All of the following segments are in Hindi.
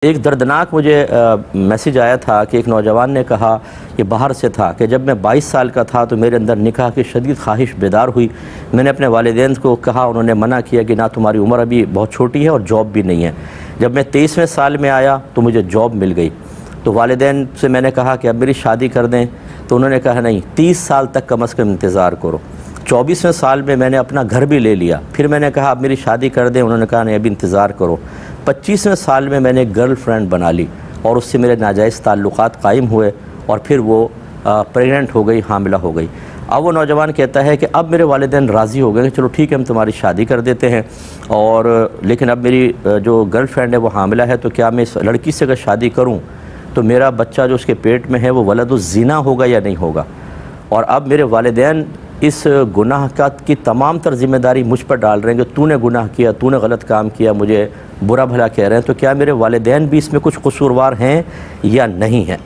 एक दर्दनाक मुझे मैसेज आया था कि एक नौजवान ने कहा कि बाहर से था कि जब मैं 22 साल का था तो मेरे अंदर निकाह की शदीद ख्वाहिश बेदार हुई। मैंने अपने वालिदैन को कहा, उन्होंने मना किया कि ना तुम्हारी उम्र अभी बहुत छोटी है और जॉब भी नहीं है। जब मैं 23वें साल में आया तो मुझे जॉब मिल गई। तो वालिदैन से मैंने कहा कि अब मेरी शादी कर दें, तो उन्होंने कहा नहीं, 30 साल तक कम अज़ कम इंतज़ार करो। 24वें साल में मैंने अपना घर भी ले लिया। फिर मैंने कहा अब मेरी शादी कर दें, उन्होंने कहा नहीं अभी इंतज़ार करो। 25वें साल में मैंने एक गर्ल फ्रेंड बना ली और उससे मेरे नाजायज़ ताल्लुक़ात कायम हुए और फिर वो प्रेग्नेंट हो गई, हामिला हो गई। अब वो नौजवान कहता है कि अब मेरे वालिदैन राज़ी हो गए कि चलो ठीक है हम तुम्हारी शादी कर देते हैं, और लेकिन अब मेरी जो गर्ल फ्रेंड है वो हामिला है, तो क्या मैं इस लड़की से अगर शादी करूँ तो मेरा बच्चा जो उसके पेट में है वो वलदुज़्ज़िना होगा या नहीं होगा। और अब मेरे वालिदैन इस गुनाह की तमाम तर ज़िम्मेदारी मुझ पर डाल रहे हैं कि तूने गुनाह किया, तूने गलत काम किया, मुझे बुरा भला कह रहे हैं। तो क्या मेरे वालिदैन भी इसमें कुछ कसूरवार हैं या नहीं हैं?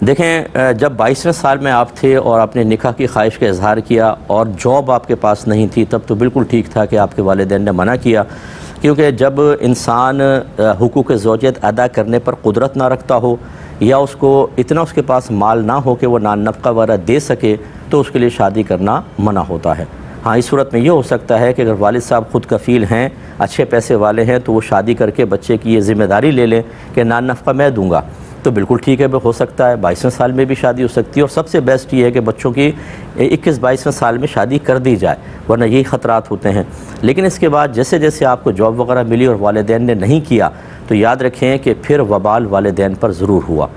देखें, जब 22वें साल में आप थे और आपने निकाह की ख्वाहिश का इजहार किया और जॉब आपके पास नहीं थी, तब तो बिल्कुल ठीक था कि आपके वालिदैन ने मना किया, क्योंकि जब इंसान हुकूक ज़ौजियत अदा करने पर कुदरत ना रखता हो या उसको इतना उसके पास माल ना हो कि वो नान नफ़क़ा वगैरह दे सके, तो उसके लिए शादी करना मना होता है। हाँ, इस सूरत में ये हो सकता है कि अगर वालिद साहब ख़ुद कफ़ील हैं, अच्छे पैसे वाले हैं, तो वो शादी करके बच्चे की ये ज़िम्मेदारी ले लें कि नान नफ़क़ा मैं दूँगा, तो बिल्कुल ठीक है, हो सकता है 22वें साल में भी शादी हो सकती है। और सबसे बेस्ट ये है कि बच्चों की 21-22वें साल में शादी कर दी जाए, वरना यही ख़तरात होते हैं। लेकिन इसके बाद जैसे जैसे आपको जॉब वगैरह मिली और वालिदैन ने नहीं किया, तो याद रखें कि फिर वबाल वालिदैन पर ज़रूर हुआ।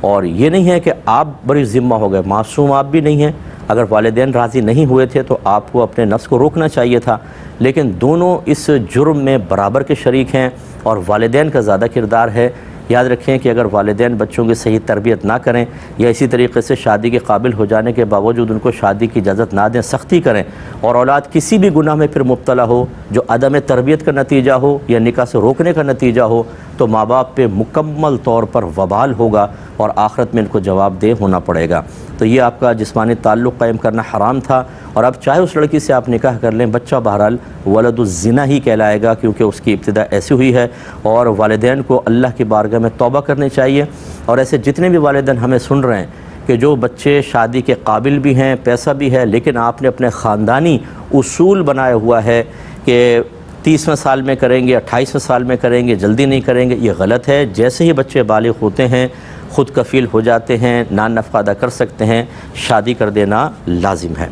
और ये नहीं है कि आप बड़ी ज़िम्मा हो गए, मासूम आप भी नहीं हैं। अगर वालिदैन राज़ी नहीं हुए थे तो आपको अपने नफ्स को रोकना चाहिए था, लेकिन दोनों इस जुर्म में बराबर के शरीक हैं और वालिदैन का ज़्यादा किरदार है। याद रखें कि अगर वालिदैन बच्चों की सही तरबियत ना करें या इसी तरीके से शादी के काबिल हो जाने के बावजूद उनको शादी की इजाज़त ना दें, सख्ती करें, और औलाद किसी भी गुनाह में फिर मुब्तला हो जो अदम तरबियत का नतीजा हो या निकाह से रोकने का नतीजा हो, तो माँ बाप पे मुकम्मल तौर पर वबाल होगा और आखिरत में इनको जवाबदेह होना पड़ेगा। तो ये आपका जिस्मानी ताल्लुक़ कायम करना हराम था, और अब चाहे उस लड़की से आप निकाह कर लें, बच्चा बहरहाल वलदुज़्ज़िना ही कहलाएगा, क्योंकि उसकी इब्तिदा ऐसी हुई है। और वालिदैन को अल्लाह की बारगाह में तौबा करनी चाहिए। और ऐसे जितने भी वालिदैन हमें सुन रहे हैं कि जो बच्चे शादी के काबिल भी हैं, पैसा भी है, लेकिन आपने अपने ख़ानदानी उसूल बनाया हुआ है कि 30वें साल में करेंगे, 28वें साल में करेंगे, जल्दी नहीं करेंगे, ये गलत है। जैसे ही बच्चे बालिग होते हैं, ख़ुद कफ़ील हो जाते हैं, नान नफ़क़ा अदा कर सकते हैं, शादी कर देना लाजिम है।